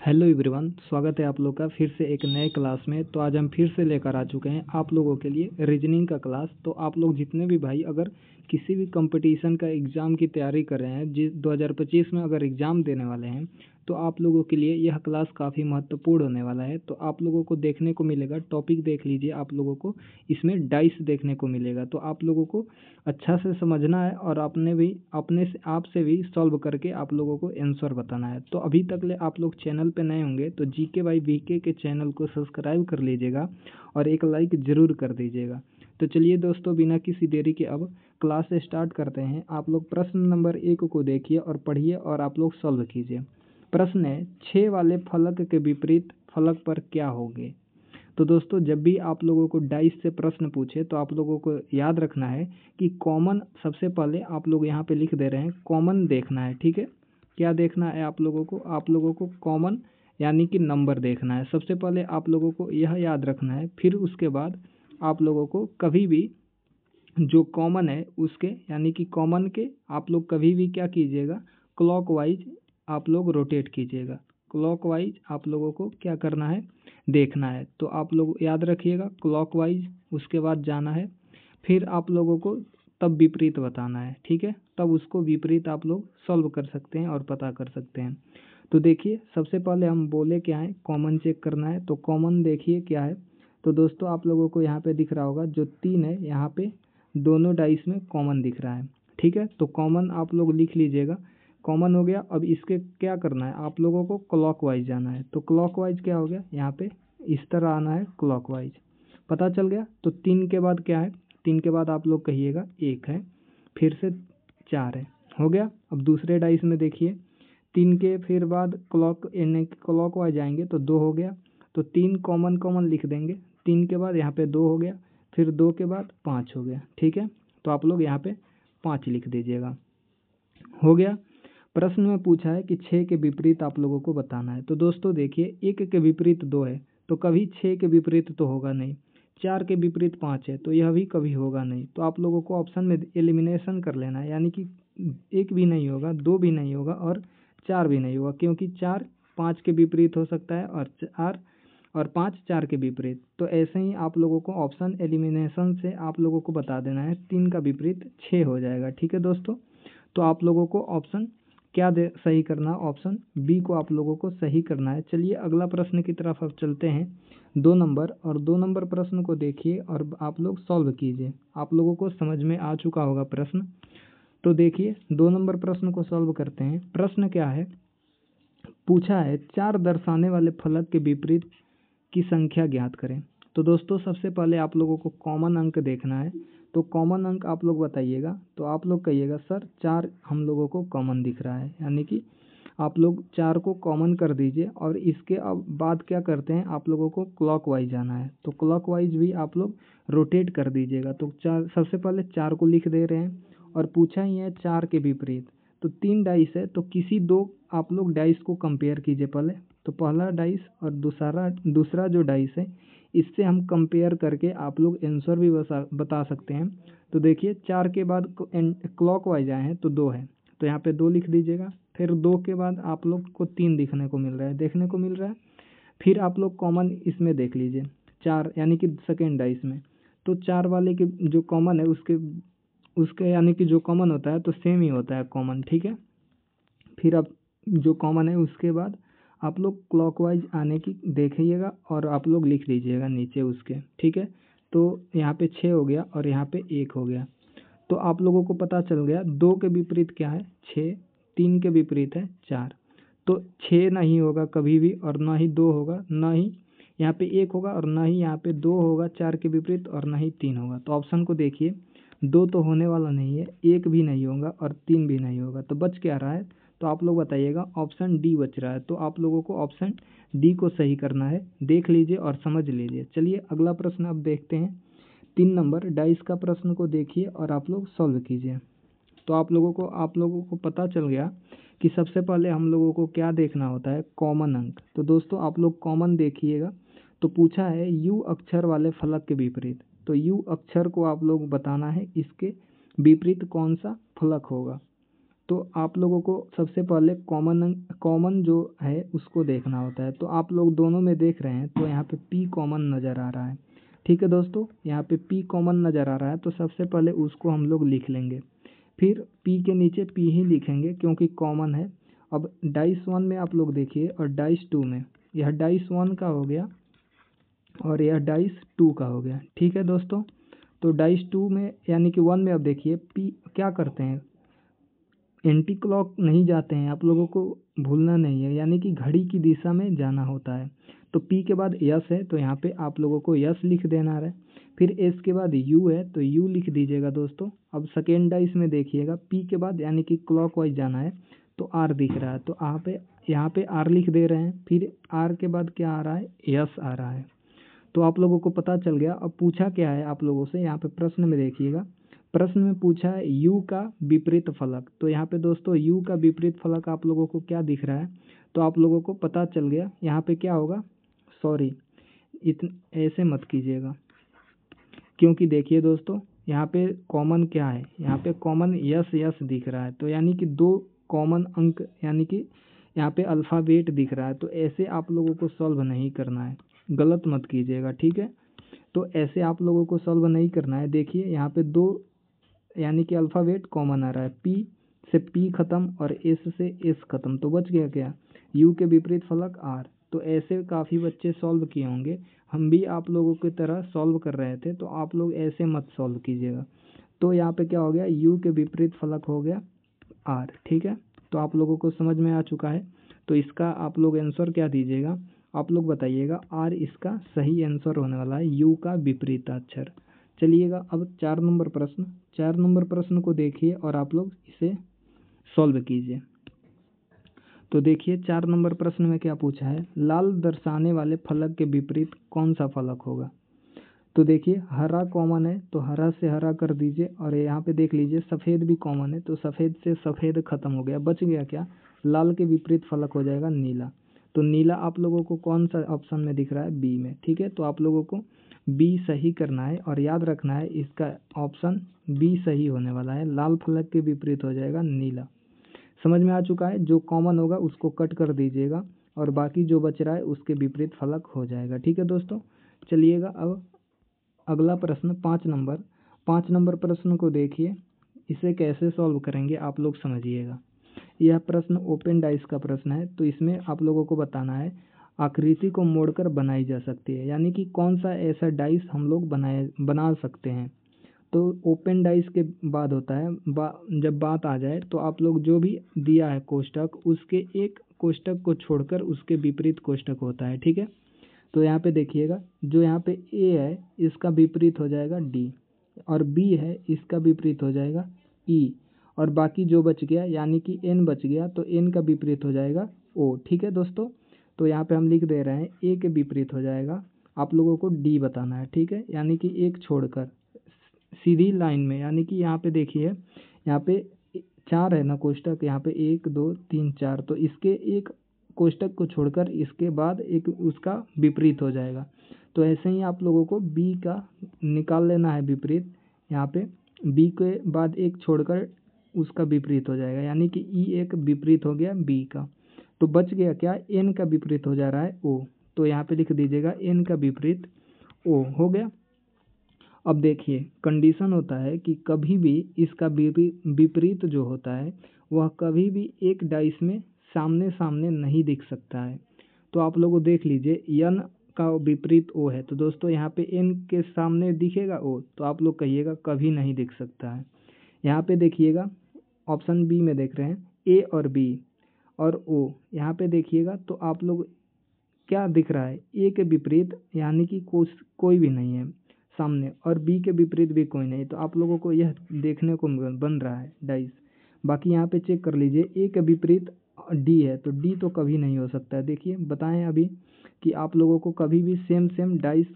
Hello everyone, स्वागत है आप लोग का फिर से एक नए क्लास में। तो आज हम फिर से लेकर आ चुके हैं आप लोगों के लिए रीजनिंग का क्लास। तो आप लोग जितने भी भाई अगर किसी भी कंपटीशन का एग्ज़ाम की तैयारी कर रहे हैं, जिस 2025 में अगर एग्ज़ाम देने वाले हैं, तो आप लोगों के लिए यह क्लास काफ़ी महत्वपूर्ण होने वाला है। तो आप लोगों को देखने को मिलेगा, टॉपिक देख लीजिए, आप लोगों को इसमें डाइस देखने को मिलेगा। तो आप लोगों को अच्छा से समझना है और अपने से आप से भी सॉल्व करके आप लोगों को आंसर बताना है। तो अभी तक ले आप लोग चैनल पे नए होंगे तो जीके बाई वीके के चैनल को सब्सक्राइब कर लीजिएगा और एक लाइक ज़रूर कर दीजिएगा। तो चलिए दोस्तों, बिना किसी देरी के अब क्लास स्टार्ट करते हैं। आप लोग प्रश्न नंबर 1 को देखिए और पढ़िए और आप लोग सॉल्व कीजिए। प्रश्न है, 6 वाले फलक के विपरीत फलक पर क्या होंगे। तो दोस्तों, जब भी आप लोगों को डाइस से प्रश्न पूछे तो आप लोगों को याद रखना है कि कॉमन सबसे पहले आप लोग यहाँ पे लिख दे रहे हैं, कॉमन देखना है। ठीक है, क्या देखना है आप लोगों को कॉमन यानी कि नंबर देखना है। सबसे पहले आप लोगों को यह याद रखना है। फिर उसके बाद आप लोगों को कभी भी जो कॉमन है उसके यानी कि कॉमन के आप लोग कभी भी क्या कीजिएगा, क्लॉकवाइज आप लोग रोटेट कीजिएगा। क्लॉकवाइज आप लोगों को क्या करना है, देखना है। तो आप लोग याद रखिएगा क्लॉकवाइज, उसके बाद जाना है। फिर आप लोगों को तब विपरीत बताना है। ठीक है, तब उसको विपरीत आप लोग सॉल्व कर सकते हैं और पता कर सकते हैं। तो देखिए, सबसे पहले हम बोले क्या है, कॉमन चेक करना है। तो कॉमन देखिए क्या है। तो दोस्तों, आप लोगों को यहाँ पे दिख रहा होगा जो 3 है, यहाँ पे दोनों डाइस में कॉमन दिख रहा है। ठीक है, तो कॉमन आप लोग लिख लीजिएगा। कॉमन हो गया। अब इसके क्या करना है, आप लोगों को क्लॉकवाइज जाना है। तो क्लॉकवाइज क्या हो गया, यहाँ पे इस तरह आना है क्लॉकवाइज। पता चल गया। तो 3 के बाद क्या है, 3 के बाद आप लोग कहिएगा 1 है, फिर से 4 है, हो गया। अब दूसरे डाइस में देखिए, 3 के फिर बाद क्लॉक वाइज आएंगे तो 2 हो गया। तो 3 कॉमन कॉमन लिख देंगे। 3 के बाद यहाँ पे 2 हो गया, फिर 2 के बाद 5 हो गया। ठीक है, तो आप लोग यहाँ पे 5 लिख दीजिएगा, हो गया। प्रश्न में पूछा है कि 6 के विपरीत आप लोगों को बताना है। तो दोस्तों देखिए, 1 के विपरीत 2 है तो कभी 6 के विपरीत तो होगा नहीं। 4 के विपरीत 5 है तो यह भी कभी होगा नहीं। तो आप लोगों को ऑप्शन में एलिमिनेशन कर लेना है, यानी कि 1 भी नहीं होगा, 2 भी नहीं होगा और 4 भी नहीं होगा, क्योंकि 4 5 के विपरीत हो सकता है और 5 4 के विपरीत। तो ऐसे ही आप लोगों को ऑप्शन एलिमिनेशन से आप लोगों को बता देना है, 3 का विपरीत 6 हो जाएगा। ठीक है दोस्तों, तो आप लोगों को ऑप्शन क्या दे सही करना, ऑप्शन बी को आप लोगों को सही करना है। चलिए अगला प्रश्न की तरफ अब चलते हैं, 2 नंबर। और 2 नंबर प्रश्न को देखिए और आप लोग सॉल्व कीजिए। आप लोगों को समझ में आ चुका होगा प्रश्न। तो देखिए 2 नंबर प्रश्न को सॉल्व करते हैं। प्रश्न क्या है, पूछा है 4 दर्शाने वाले फलक के विपरीत की संख्या ज्ञात करें। तो दोस्तों, सबसे पहले आप लोगों को कॉमन अंक देखना है। तो कॉमन अंक आप लोग बताइएगा। तो आप लोग कहिएगा सर 4 हम लोगों को कॉमन दिख रहा है, यानी कि आप लोग 4 को कॉमन कर दीजिए। और इसके अब बाद क्या करते हैं, आप लोगों को क्लॉकवाइज जाना है। तो क्लॉकवाइज भी आप लोग रोटेट कर दीजिएगा। तो 4 सबसे पहले 4 को लिख दे रहे हैं और पूछा ही है 4 के विपरीत। तो 3 डाइस है तो किसी 2 आप लोग डाइस को कंपेयर कीजिए पहले। तो पहला डाइस और दूसरा जो डाइस है, इससे हम कंपेयर करके आप लोग आंसर भी बता सकते हैं। तो देखिए 4 के बाद क्लॉकवाइज आए हैं तो 2 है, तो यहाँ पे 2 लिख दीजिएगा। फिर 2 के बाद आप लोग को 3 देखने को मिल रहा है। फिर आप लोग कॉमन इसमें देख लीजिए 4, यानी कि सेकेंड डाइस में। तो 4 वाले के जो कॉमन है उसके उसके यानी कि जो कॉमन होता है तो सेम ही होता है कॉमन। ठीक है, फिर अब जो कॉमन है उसके बाद आप लोग क्लॉकवाइज आने की देखिएगा और आप लोग लिख लीजिएगा नीचे उसके। ठीक है, तो यहाँ पे 6 हो गया और यहाँ पे 1 हो गया। तो आप लोगों को पता चल गया 2 के विपरीत क्या है, 6। 3 के विपरीत है 4। तो 6 नहीं होगा कभी भी, और ना ही 2 होगा, ना ही यहाँ पे 1 होगा, और ना ही यहाँ पे 2 होगा 4 के विपरीत, और ना ही 3 होगा। तो ऑप्शन को देखिए, 2 तो होने वाला नहीं है, 1 भी नहीं होगा और 3 भी नहीं होगा। तो बच क्या रहा है, तो आप लोग बताइएगा। ऑप्शन डी बच रहा है। तो आप लोगों को ऑप्शन डी को सही करना है। देख लीजिए और समझ लीजिए। चलिए अगला प्रश्न अब देखते हैं। 3 नंबर डाइस का प्रश्न को देखिए और आप लोग सॉल्व कीजिए। तो आप लोगों को पता चल गया कि सबसे पहले हम लोगों को क्या देखना होता है, कॉमन अंक। तो दोस्तों आप लोग कॉमन देखिएगा। तो पूछा है यू अक्षर वाले फलक के विपरीत। तो यू अक्षर को आप लोग बताना है, इसके विपरीत कौन सा फलक होगा। तो आप लोगों को सबसे पहले कॉमन जो है उसको देखना होता है। तो आप लोग दोनों में देख रहे हैं तो यहाँ पे P कॉमन नज़र आ रहा है। ठीक है दोस्तों, यहाँ पे P कॉमन नज़र आ रहा है तो सबसे पहले उसको हम लोग लिख लेंगे, फिर P के नीचे P ही लिखेंगे क्योंकि कॉमन है। अब डाइस 1 में आप लोग देखिए और डाइस 2 में, यह डाइस 1 का हो गया और यह डाइस 2 का हो गया। ठीक है दोस्तों, तो डाइस 2 में यानी कि 1 में अब देखिए P क्या करते हैं, एंटी क्लॉक नहीं जाते हैं, आप लोगों को भूलना नहीं है, यानी कि घड़ी की दिशा में जाना होता है। तो P के बाद यस है तो यहाँ पे आप लोगों को यस लिख देना है। फिर S के बाद U है तो U लिख दीजिएगा दोस्तों। अब सेकेंड डाइस में देखिएगा P के बाद यानी कि क्लॉक वाइज जाना है तो R दिख रहा है तो यहाँ पे R लिख दे रहे हैं। फिर R के बाद क्या आ रहा है, यस आ रहा है। तो आप लोगों को पता चल गया। अब पूछा क्या है आप लोगों से, यहाँ पे प्रश्न में देखिएगा, प्रश्न में पूछा है U का विपरीत फलक। तो यहाँ पे दोस्तों U का विपरीत फलक आप लोगों को क्या दिख रहा है, तो आप लोगों को पता चल गया। यहाँ पे क्या होगा, सॉरी ऐसे मत कीजिएगा क्योंकि देखिए दोस्तों यहाँ पे कॉमन क्या है, यहाँ पे कॉमन यस यस दिख रहा है तो यानी कि दो कॉमन अंक यानी कि यहाँ पे अल्फ़ाबेट दिख रहा है। तो ऐसे आप लोगों को सॉल्व नहीं करना है, गलत मत कीजिएगा, ठीक है। तो ऐसे आप लोगों को सॉल्व नहीं करना है। देखिए यहाँ पे दो यानी कि अल्फ़ाबेट कॉमन आ रहा है, P से P खत्म और S से S खत्म, तो बच गया क्या, U के विपरीत फलक R। तो ऐसे काफ़ी बच्चे सॉल्व किए होंगे, हम भी आप लोगों की तरह सॉल्व कर रहे थे, तो आप लोग ऐसे मत सॉल्व कीजिएगा। तो यहाँ पे क्या हो गया, U के विपरीत फलक हो गया R। ठीक है, तो आप लोगों को समझ में आ चुका है। तो इसका आप लोग आंसर क्या दीजिएगा, आप लोग बताइएगा। R इसका सही आंसर होने वाला है, U का विपरीत अक्षर। चलिएगा अब 4 नंबर प्रश्न, 4 नंबर प्रश्न को देखिए और आप लोग इसे सॉल्व कीजिए। तो देखिए 4 नंबर प्रश्न में क्या पूछा है, लाल दर्शाने वाले फलक के विपरीत कौन सा फलक होगा। तो देखिए हरा कॉमन है तो हरा से हरा कर दीजिए और यहाँ पे देख लीजिए सफ़ेद भी कॉमन है तो सफ़ेद से सफ़ेद खत्म हो गया, बच गया क्या, लाल के विपरीत फलक हो जाएगा नीला। तो नीला आप लोगों को कौन सा ऑप्शन में दिख रहा है, बी में। ठीक है, तो आप लोगों को बी सही करना है और याद रखना है इसका ऑप्शन बी सही होने वाला है, लाल फलक के विपरीत हो जाएगा नीला। समझ में आ चुका है, जो कॉमन होगा उसको कट कर दीजिएगा और बाकी जो बच रहा है उसके विपरीत फलक हो जाएगा। ठीक है दोस्तों, चलिएगा अब अगला प्रश्न 5 नंबर प्रश्न को देखिए, इसे कैसे सॉल्व करेंगे आप लोग समझिएगा। यह प्रश्न ओपन डाइस का प्रश्न है, तो इसमें आप लोगों को बताना है आकृति को मोड़कर बनाई जा सकती है, यानी कि कौन सा ऐसा डाइस हम लोग बना सकते हैं। तो ओपन डाइस के बाद होता है जब बात आ जाए तो आप लोग जो भी दिया है कोष्टक, उसके एक कोष्टक को छोड़कर उसके विपरीत कोष्टक होता है। ठीक है, तो यहाँ पे देखिएगा जो यहाँ पे A है इसका विपरीत हो जाएगा D और B है इसका विपरीत हो जाएगा E और बाकी जो बच गया यानी कि N बच गया तो N का विपरीत हो जाएगा O। ठीक है दोस्तों, तो यहाँ पे हम लिख दे रहे हैं A के विपरीत हो जाएगा, आप लोगों को D बताना है। ठीक है, यानी कि एक छोड़कर सीधी लाइन में, यानी कि यहाँ पे देखिए यहाँ पे 4 है ना कोष्टक, यहाँ पे 1 2 3 4, तो इसके एक कोष्टक को छोड़कर इसके बाद एक उसका विपरीत हो जाएगा। तो ऐसे ही आप लोगों को बी का निकाल लेना है विपरीत, यहाँ पे बी के बाद एक छोड़कर उसका विपरीत हो जाएगा, यानी कि ई एक विपरीत हो गया बी का। तो बच गया क्या, एन का विपरीत हो जा रहा है ओ, तो यहाँ पे लिख दीजिएगा एन का विपरीत ओ हो गया। अब देखिए कंडीशन होता है कि कभी भी इसका विपरीत जो होता है वह कभी भी एक डाइस में सामने सामने नहीं दिख सकता है। तो आप लोगों देख लीजिए एन का विपरीत ओ है, तो दोस्तों यहाँ पे एन के सामने दिखेगा ओ, तो आप लोग कहिएगा कभी नहीं दिख सकता है। यहाँ पे देखिएगा ऑप्शन बी में देख रहे हैं ए और बी और ओ, यहाँ पे देखिएगा तो आप लोग क्या दिख रहा है, ए के विपरीत यानी कि कोई भी नहीं है सामने और बी के विपरीत भी कोई नहीं, तो आप लोगों को यह देखने को बन रहा है डाइस। बाकी यहाँ पे चेक कर लीजिए ए के विपरीत डी है तो डी तो कभी नहीं हो सकता है। देखिए बताएं अभी कि आप लोगों को कभी भी सेम डाइस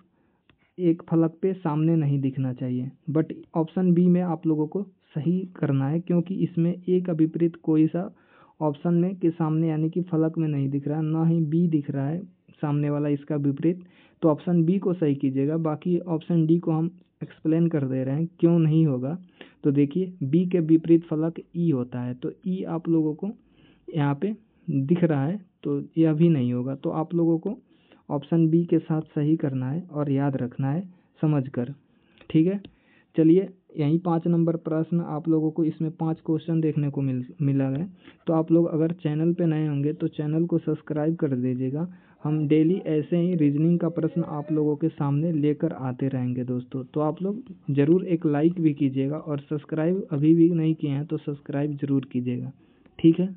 एक फलक पे सामने नहीं दिखना चाहिए, बट ऑप्शन बी में आप लोगों को सही करना है क्योंकि इसमें ए का विपरीत कोई सा ऑप्शन में के सामने यानी कि फलक में नहीं दिख रहा है, ना ही बी दिख रहा है सामने वाला इसका विपरीत, तो ऑप्शन बी को सही कीजिएगा। बाकी ऑप्शन डी को हम एक्सप्लेन कर दे रहे हैं क्यों नहीं होगा। तो देखिए बी के विपरीत फलक ई होता है, तो ई आप लोगों को यहाँ पे दिख रहा है, तो यह भी नहीं होगा। तो आप लोगों को ऑप्शन बी के साथ सही करना है और याद रखना है समझ कर, ठीक है। चलिए यहीं 5 नंबर प्रश्न आप लोगों को, इसमें 5 क्वेश्चन देखने को मिला है। तो आप लोग अगर चैनल पे नए होंगे तो चैनल को सब्सक्राइब कर दीजिएगा। हम डेली ऐसे ही रीजनिंग का प्रश्न आप लोगों के सामने लेकर आते रहेंगे दोस्तों। तो आप लोग ज़रूर एक लाइक भी कीजिएगा और सब्सक्राइब अभी भी नहीं किए हैं तो सब्सक्राइब ज़रूर कीजिएगा, ठीक है।